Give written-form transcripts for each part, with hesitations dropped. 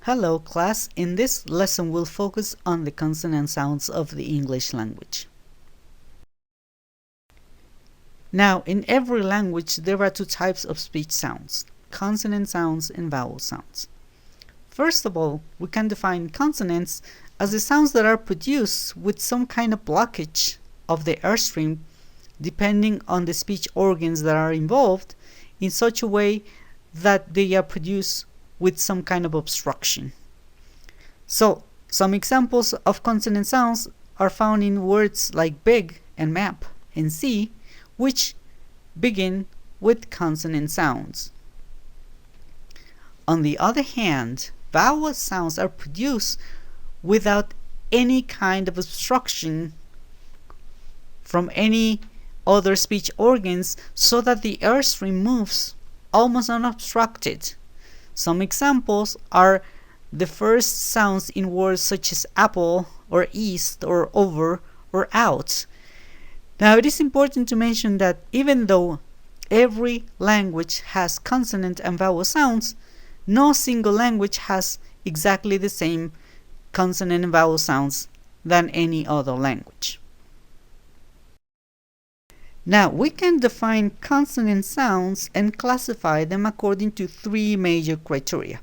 Hello class, in this lesson we'll focus on the consonant sounds of the English language. Now, in every language there are two types of speech sounds, consonant sounds and vowel sounds. First of all, we can define consonants as the sounds that are produced with some kind of blockage of the airstream depending on the speech organs that are involved in such a way that they are produced with some kind of obstruction. So, some examples of consonant sounds are found in words like big and map and see, which begin with consonant sounds. On the other hand, vowel sounds are produced without any kind of obstruction from any other speech organs so that the airstream moves almost unobstructed. Some examples are the first sounds in words such as apple or east or over or out. Now it is important to mention that even though every language has consonant and vowel sounds, no single language has exactly the same consonant and vowel sounds than any other language. Now, we can define consonant sounds and classify them according to three major criteria.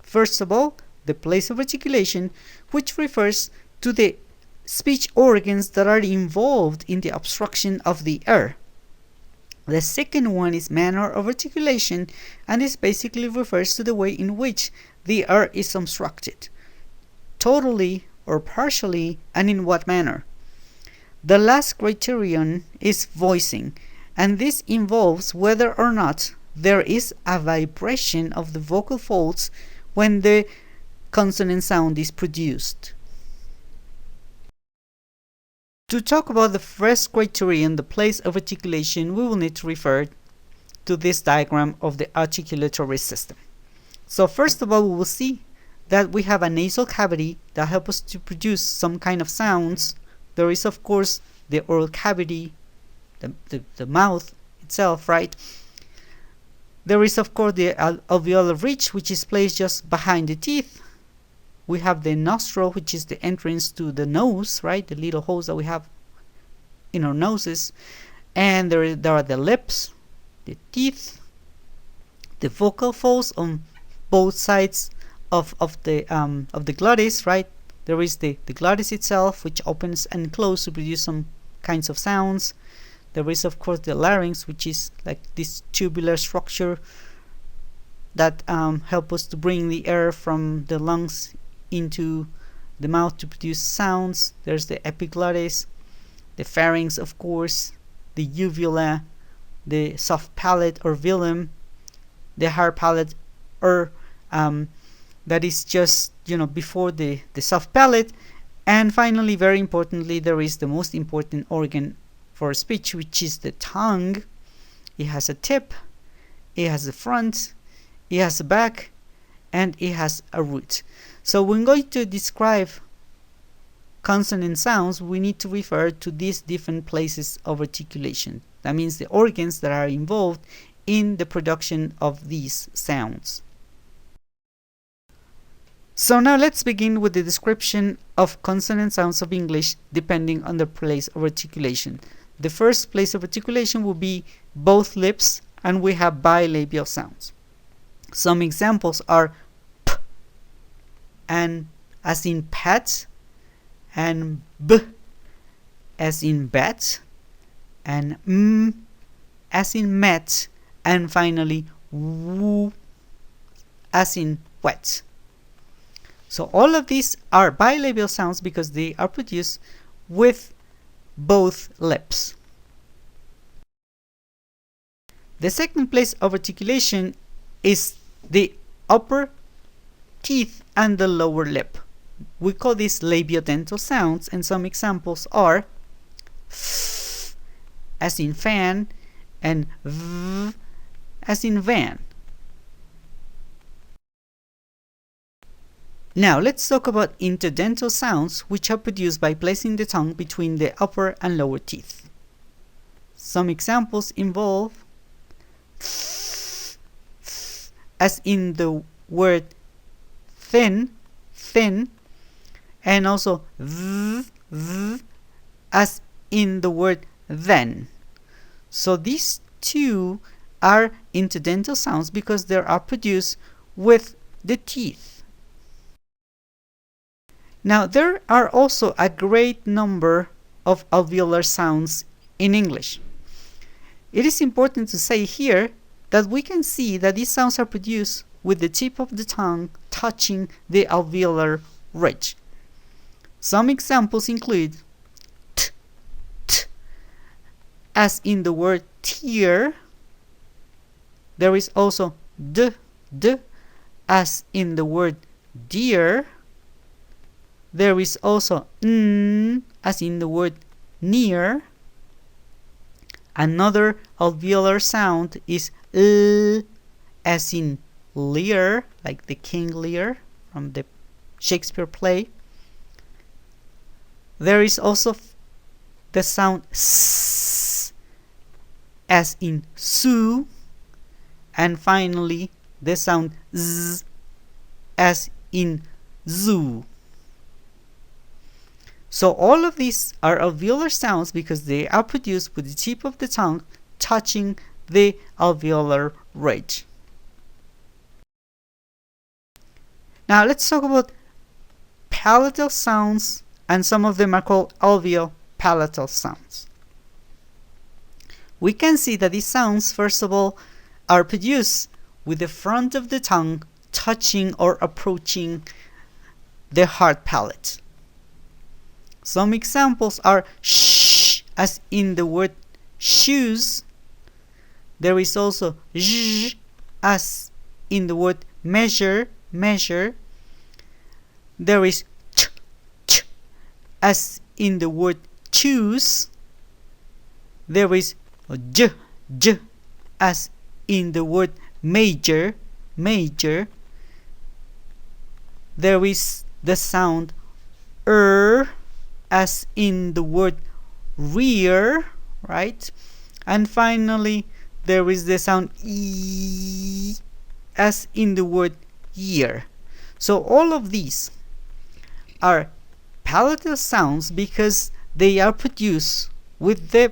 First of all, the place of articulation, which refers to the speech organs that are involved in the obstruction of the air. The second one is manner of articulation, and this basically refers to the way in which the air is obstructed, totally or partially, and in what manner. The last criterion is voicing, and this involves whether or not there is a vibration of the vocal folds when the consonant sound is produced. To talk about the first criterion, the place of articulation, we will need to refer to this diagram of the articulatory system. So first of all, we will see that we have a nasal cavity that helps us to produce some kind of sounds. There is, of course, the oral cavity, the mouth itself, right? There is, of course, the alveolar ridge, which is placed just behind the teeth. We have the nostril, which is the entrance to the nose, right? The little holes that we have in our noses. And there are the lips, the teeth, the vocal folds on both sides of the glottis, right? There is the glottis itself, which opens and closes to produce some kinds of sounds. There is, of course, the larynx, which is like this tubular structure that helps us to bring the air from the lungs into the mouth to produce sounds. There's the epiglottis, the pharynx, of course, the uvula, the soft palate or velum, the hard palate, or that is just before the soft palate. And finally, very importantly, there is the most important organ for speech, which is the tongue. It has a tip, it has a front, it has a back, and it has a root. So when going to describe consonant sounds, we need to refer to these different places of articulation. That means the organs that are involved in the production of these sounds. So now let's begin with the description of consonant sounds of English depending on the place of articulation. The first place of articulation will be both lips, and we have bilabial sounds. Some examples are p, and as in pet, and b as in bat, and m as in met, and finally w as in wet. So all of these are bilabial sounds because they are produced with both lips. The second place of articulation is the upper teeth and the lower lip. We call these labiodental sounds, and some examples are f as in fan and v as in van. Now let's talk about interdental sounds, which are produced by placing the tongue between the upper and lower teeth. Some examples involve as in the word thin, thin, and also v, as in the word then. So these two are interdental sounds because they are produced with the teeth. Now there are also a great number of alveolar sounds in English. It is important to say here that we can see that these sounds are produced with the tip of the tongue touching the alveolar ridge. Some examples include t, t, as in the word tear. There is also d, d, as in the word deer. There is also n, as in the word near. Another alveolar sound is l, as in Lear, like the King Lear from the Shakespeare play. There is also the sound s, as in Sue. And finally, the sound z, as in zoo. So all of these are alveolar sounds because they are produced with the tip of the tongue touching the alveolar ridge. Now let's talk about palatal sounds, and some of them are called alveopalatal sounds. We can see that these sounds, first of all, are produced with the front of the tongue touching or approaching the hard palate. Some examples are sh, as in the word shoes. There is also zh, as in the word measure, measure. There is ch, ch, as in the word choose. There is j, j, as in the word major, major. There is the sound as in the word rear, right? And finally, there is the sound e, as in the word year. So all of these are palatal sounds because they are produced with the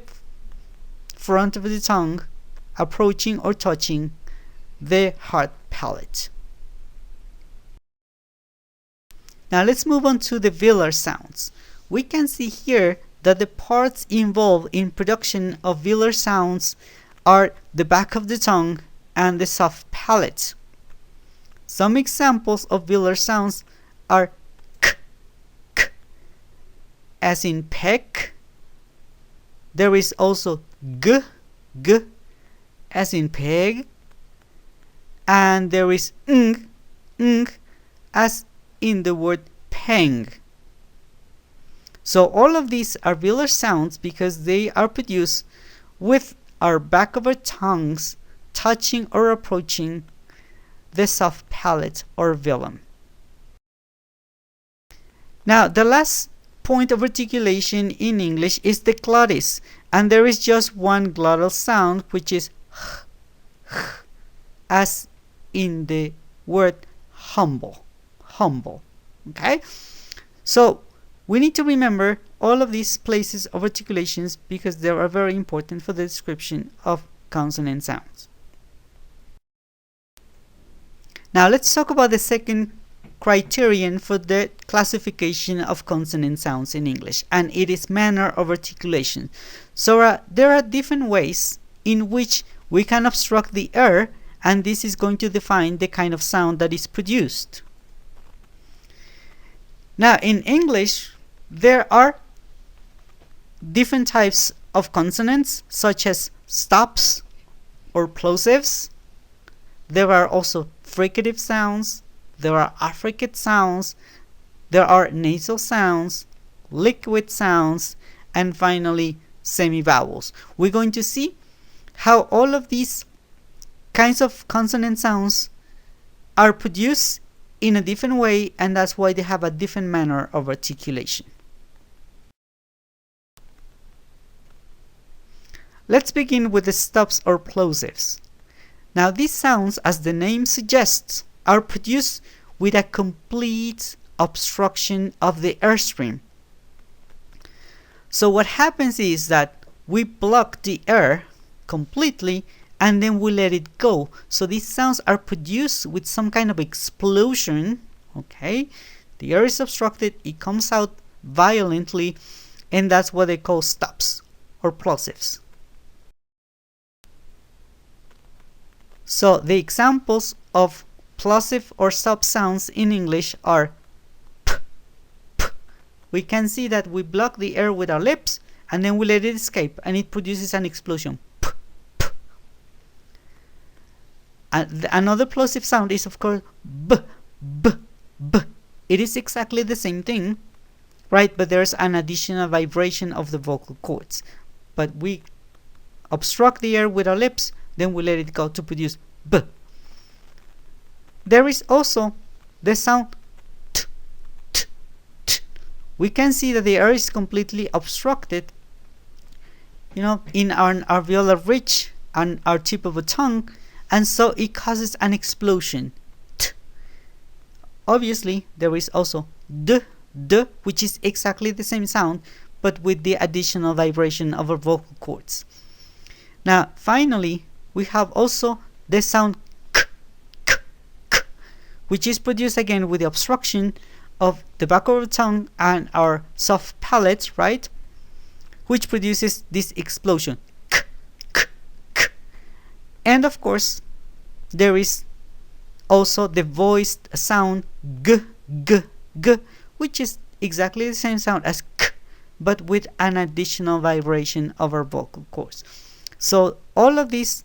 front of the tongue approaching or touching the hard palate. Now let's move on to the velar sounds. We can see here that the parts involved in production of velar sounds are the back of the tongue and the soft palate. Some examples of velar sounds are k, k, as in peck. There is also g, g, as in peg. And there is ng, as in the word peng. So all of these are velar sounds because they are produced with our back of our tongues touching or approaching the soft palate or velum. Now the last point of articulation in English is the glottis, and there is just one glottal sound, which is h, as in the word humble, humble. Okay, so we need to remember all of these places of articulations because they are very important for the description of consonant sounds. Now let's talk about the second criterion for the classification of consonant sounds in English, and it is manner of articulation. So there are different ways in which we can obstruct the R, and this is going to define the kind of sound that is produced. Now in English, there are different types of consonants, such as stops or plosives. There are also fricative sounds, there are affricate sounds, there are nasal sounds, liquid sounds, and finally semivowels. We're going to see how all of these kinds of consonant sounds are produced in a different way, and that's why they have a different manner of articulation. Let's begin with the stops or plosives. Now these sounds, as the name suggests, are produced with a complete obstruction of the airstream. So what happens is that we block the air completely and then we let it go. So these sounds are produced with some kind of explosion. Okay, the air is obstructed, it comes out violently, and that's what they call stops or plosives. So the examples of plosive or stop sounds in English are p, p. We can see that we block the air with our lips and then we let it escape and it produces an explosion. P, p. And another plosive sound is of course b, b, b. It is exactly the same thing, right? But there's an additional vibration of the vocal cords. But we obstruct the air with our lips, then we let it go to produce b. There is also the sound t, t, t. We can see that the air is completely obstructed, you know, in our alveolar ridge and our tip of the tongue, and so it causes an explosion. T. Obviously, there is also d, d, which is exactly the same sound, but with the additional vibration of our vocal cords. Now, finally, we have also the sound k, k, k, which is produced again with the obstruction of the back of the tongue and our soft palate, right? Which produces this explosion. K, k, k. And of course, there is also the voiced sound g, g, g, which is exactly the same sound as k, but with an additional vibration of our vocal cords. So all of these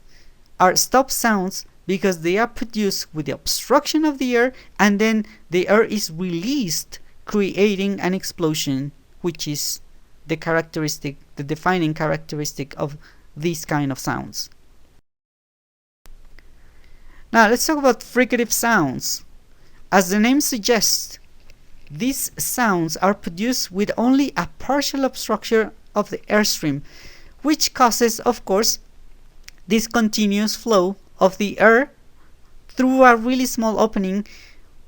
are stop sounds because they are produced with the obstruction of the air and then the air is released, creating an explosion, which is the characteristic, the defining characteristic of these kind of sounds. Now let's talk about fricative sounds. As the name suggests, these sounds are produced with only a partial obstruction of the airstream, which causes, of course, this continuous flow of the air through a really small opening,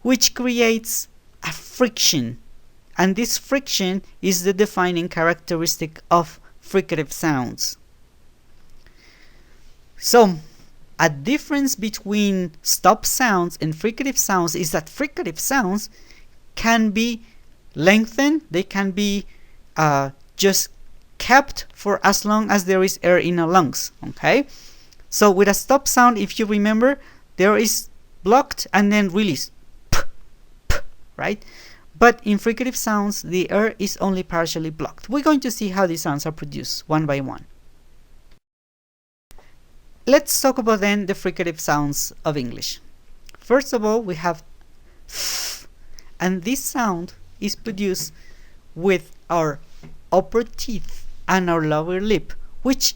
which creates a friction. And this friction is the defining characteristic of fricative sounds. So, a difference between stop sounds and fricative sounds is that fricative sounds can be lengthened, they can be just kept for as long as there is air in our lungs. Okay, so with a stop sound, if you remember, there is blocked and then released, p, p, right? But in fricative sounds, the air is only partially blocked. We're going to see how these sounds are produced one by one. Let's talk about then the fricative sounds of English. First of all, we have f, and this sound is produced with our upper teeth and our lower lip, which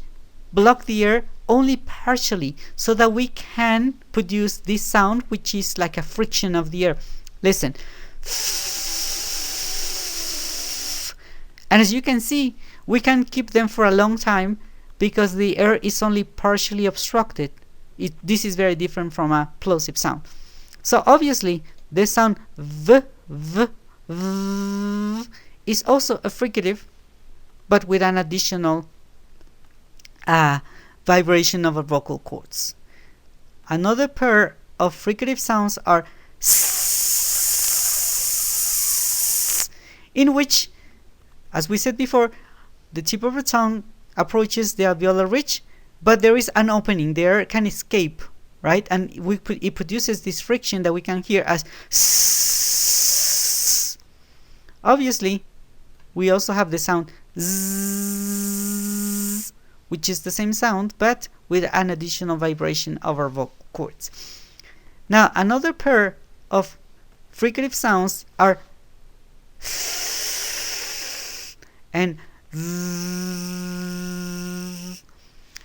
block the air only partially, so that we can produce this sound, which is like a friction of the air. Listen. And as you can see, we can keep them for a long time because the air is only partially obstructed. This is very different from a plosive sound. So obviously, the sound v, v, v is also a fricative, but with an additional vibration of our vocal cords. Another pair of fricative sounds are s, in which, as we said before, the tip of the tongue approaches the alveolar ridge, but there is an opening. The air can escape, right? And it produces this friction that we can hear as s. Obviously, we also have the sound z, which is the same sound, but with an additional vibration of our vocal cords. Now, another pair of fricative sounds are and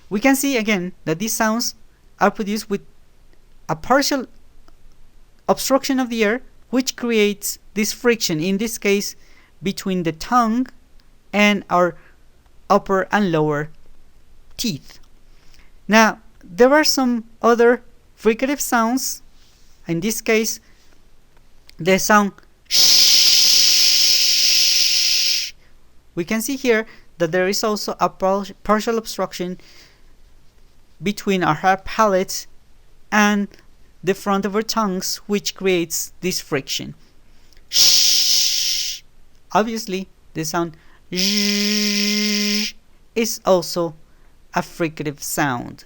we can see again that these sounds are produced with a partial obstruction of the air, which creates this friction, in this case between the tongue and our upper and lower teeth. Now, there are some other fricative sounds. In this case, the sound sh. We can see here that there is also a partial obstruction between our hard palate and the front of our tongues, which creates this friction. Shh. Obviously, the sound sh is also a fricative sound.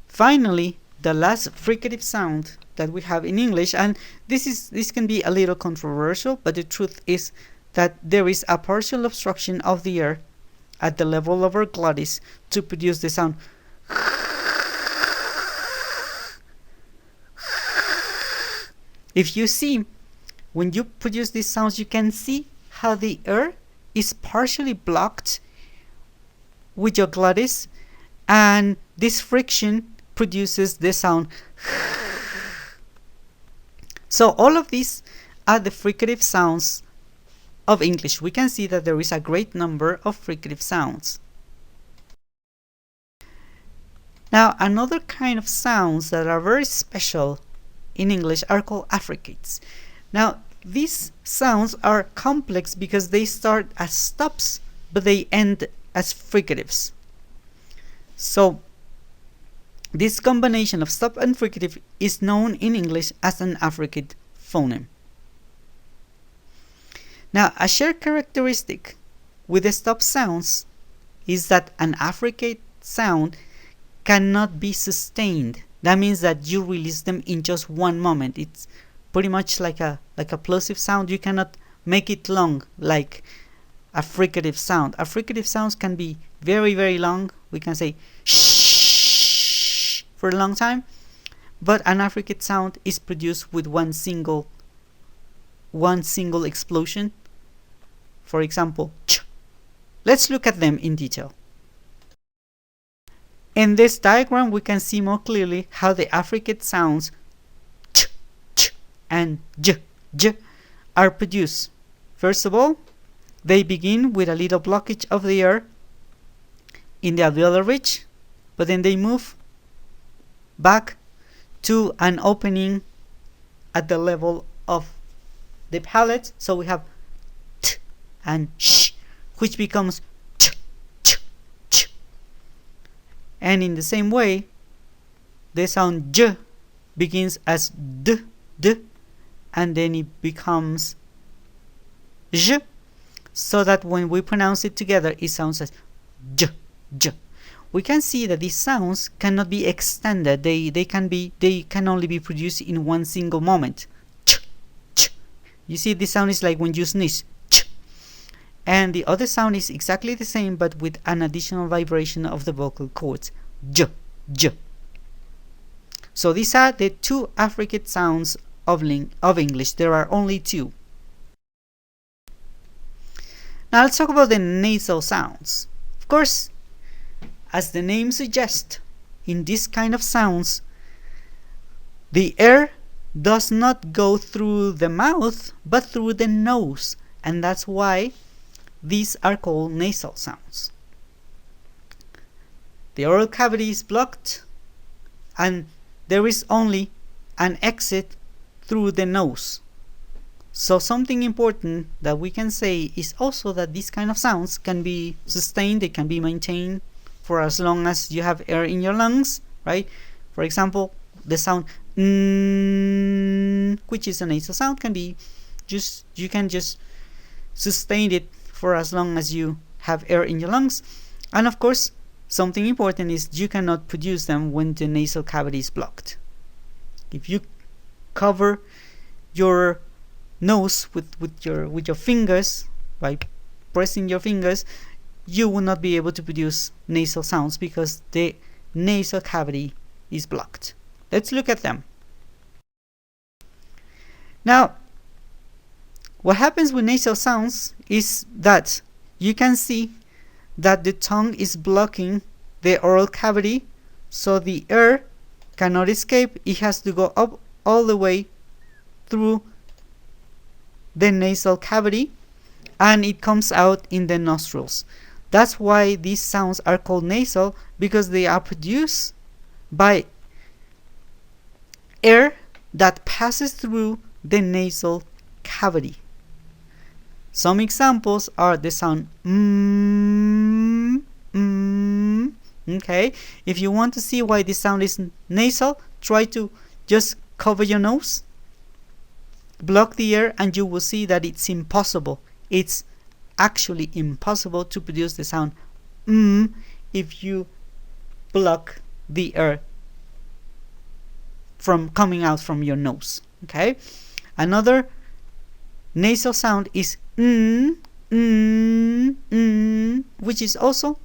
Finally, the last fricative sound that we have in English, and this can be a little controversial, but the truth is that there is a partial obstruction of the air at the level of our glottis to produce the sound. If you see, when you produce these sounds, you can see how the air is partially blocked with your glottis, and this friction produces the sound. So all of these are the fricative sounds of English. We can see that there is a great number of fricative sounds. Now, another kind of sounds that are very special in English are called affricates. Now, these sounds are complex because they start as stops, but they end as fricatives. So, this combination of stop and fricative is known in English as an affricate phoneme. Now, a shared characteristic with the stop sounds is that an affricate sound cannot be sustained. That means that you release them in just one moment. It's pretty much like a plosive sound. You cannot make it long like a fricative sound. A fricative sound can be very, very long. We can say shh for a long time, but an affricate sound is produced with one single explosion. For example, ch. Let's look at them in detail. In this diagram, we can see more clearly how the affricate sounds ch, ch, and j, j are produced. First of all, they begin with a little blockage of the air in the alveolar ridge, but then they move back to an opening at the level of the palate. So we have t and sh, which becomes ch, ch, ch. And in the same way, the sound j begins as d, d, and then it becomes j, so that when we pronounce it together, it sounds as j, j. We can see that these sounds cannot be extended. They can only be produced in one single moment. Ch, ch. You see, this sound is like when you sneeze. Ch. And the other sound is exactly the same, but with an additional vibration of the vocal cords. J, j. So these are the two affricate sounds of English. There are only two. Now let's talk about the nasal sounds. Of course, as the name suggests, in this kind of sounds, the air does not go through the mouth, but through the nose. And that's why these are called nasal sounds. The oral cavity is blocked, and there is only an exit through the nose. So something important that we can say is also that these kind of sounds can be sustained, they can be maintained for as long as you have air in your lungs, right? For example, the sound which is a nasal sound, can be you can just sustain it for as long as you have air in your lungs. And of course, something important is you cannot produce them when the nasal cavity is blocked. If you cover your nose with your fingers, by pressing your fingers, you will not be able to produce nasal sounds because the nasal cavity is blocked. Let's look at them. Now, what happens with nasal sounds is that you can see that the tongue is blocking the oral cavity, so the air cannot escape. It has to go up all the way through the nasal cavity, and it comes out in the nostrils. That's why these sounds are called nasal, because they are produced by air that passes through the nasal cavity. Some examples are the sound okay. If you want to see why this sound is nasal, try to just cover your nose, block the air, and you will see that it's impossible. It's actually impossible to produce the sound if you block the air from coming out from your nose. Okay. Another nasal sound is which is also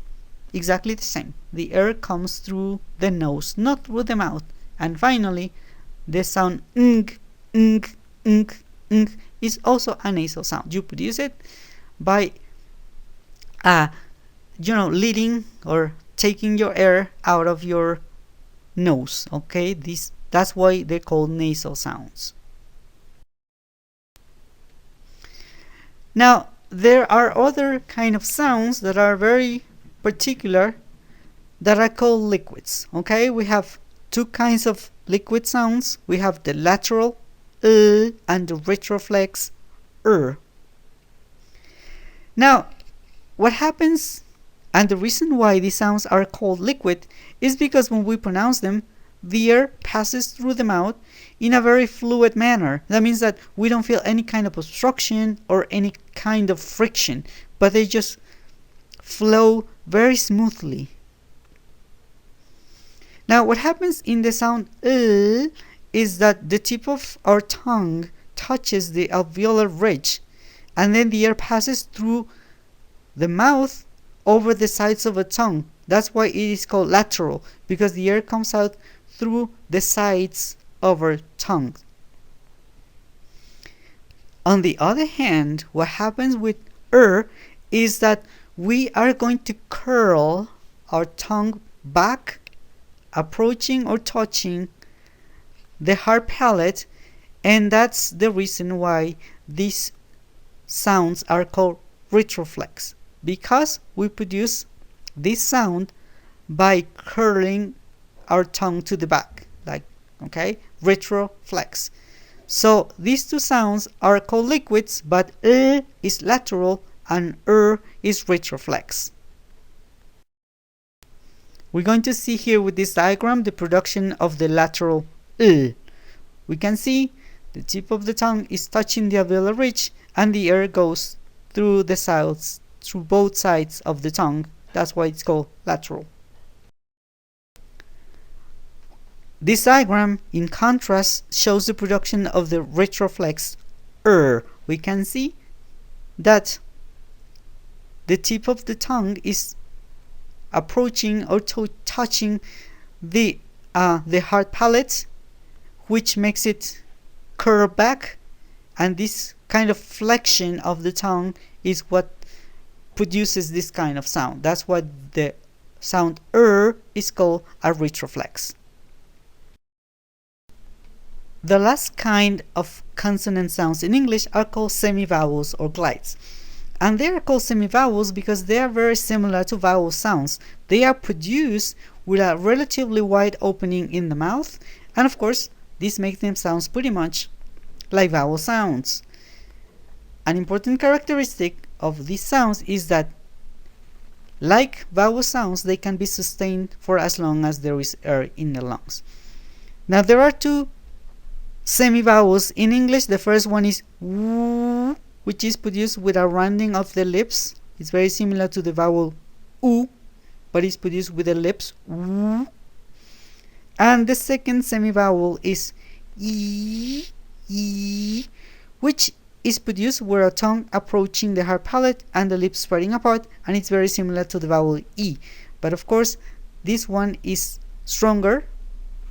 exactly the same. The air comes through the nose, not through the mouth. And finally, the sound is also a nasal sound. You produce it by leading or taking your air out of your nose. Okay, that's why they're called nasal sounds. Now, there are other kind of sounds that are very particular that are called liquids. Okay, we have two kinds of liquid sounds. We have the lateral and the retroflex Now, what happens, and the reason why these sounds are called liquid, is because when we pronounce them, the air passes through the mouth in a very fluid manner. That means that we don't feel any kind of obstruction or any kind of friction, but they just flow very smoothly. Now, what happens in the sound is that the tip of our tongue touches the alveolar ridge, and then the air passes through the mouth over the sides of a tongue. That's why it is called lateral, because the air comes out through the sides of our tongue. On the other hand, what happens with is that we are going to curl our tongue back, approaching or touching the hard palate, and that's the reason why these sounds are called retroflex, because we produce this sound by curling our tongue to the back, retroflex. So these two sounds are called liquids, but is lateral and is retroflex. We're going to see here with this diagram the production of the lateral We can see the tip of the tongue is touching the alveolar ridge, and the air goes through the sides, through both sides of the tongue. That's why it's called lateral. This diagram, in contrast, shows the production of the retroflex We can see that the tip of the tongue is approaching or touching the hard palate, which makes it curve back, and this kind of flexion of the tongue is what produces this kind of sound. That's why the sound is called a retroflex. The last kind of consonant sounds in English are called semivowels or glides. And they are called semivowels because they are very similar to vowel sounds. They are produced with a relatively wide opening in the mouth, and of course, this makes them sound pretty much like vowel sounds. An important characteristic of these sounds is that, like vowel sounds, they can be sustained for as long as there is air in the lungs. Now, there are two semivowels in English. The first one is w, which is produced with a rounding of the lips. It's very similar to the vowel u, but it's produced with the lips w. And the second semivowel is e, which is produced with a tongue approaching the hard palate and the lips spreading apart, and it's very similar to the vowel e. But of course, this one is stronger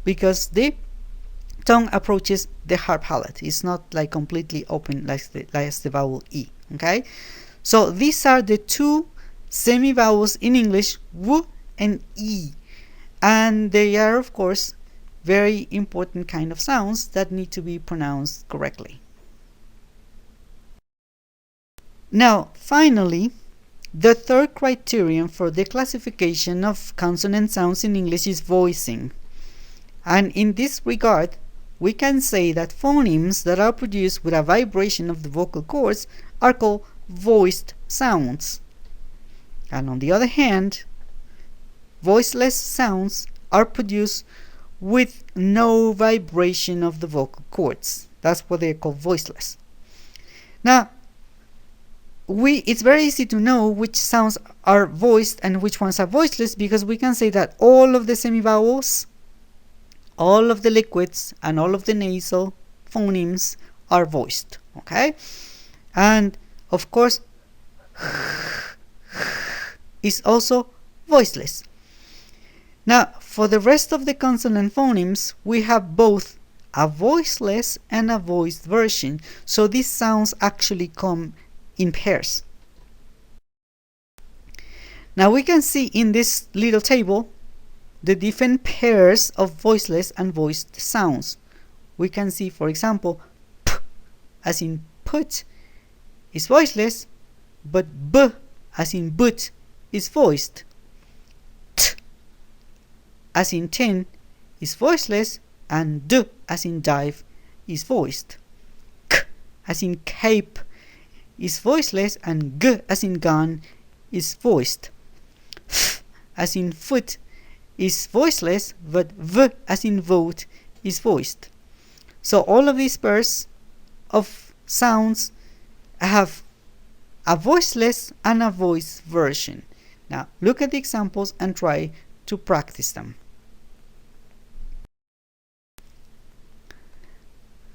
because the tongue approaches the hard palate. It's not like completely open like the vowel e. Okay, so these are the two semivowels in English, w and e, and they are of course very important kind of sounds that need to be pronounced correctly. Now, finally, the third criterion for the classification of consonant sounds in English is voicing. And in this regard, we can say that phonemes that are produced with a vibration of the vocal cords are called voiced sounds. And on the other hand, voiceless sounds are produced with no vibration of the vocal cords. That's what they're called voiceless. Now, it's very easy to know which sounds are voiced and which ones are voiceless, because we can say that all of the semivowels, all of the liquids, and all of the nasal phonemes are voiced. Okay? And of course, is also voiceless. Now, for the rest of the consonant phonemes, we have both a voiceless and a voiced version. So these sounds actually come in pairs. Now we can see in this little table the different pairs of voiceless and voiced sounds. We can see, for example, p as in put is voiceless, but b as in but is voiced. T as in tin is voiceless, and d as in dive is voiced. K as in cape is voiceless, and g as in gun is voiced. F as in foot is voiceless, but v as in vote is voiced. So all of these pairs of sounds have a voiceless and a voiced version. Now look at the examples and try to practice them.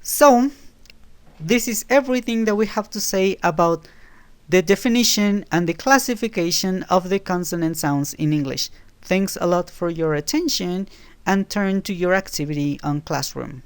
So this is everything that we have to say about the definition and the classification of the consonant sounds in English. Thanks a lot for your attention, and turn to your activity on Classroom.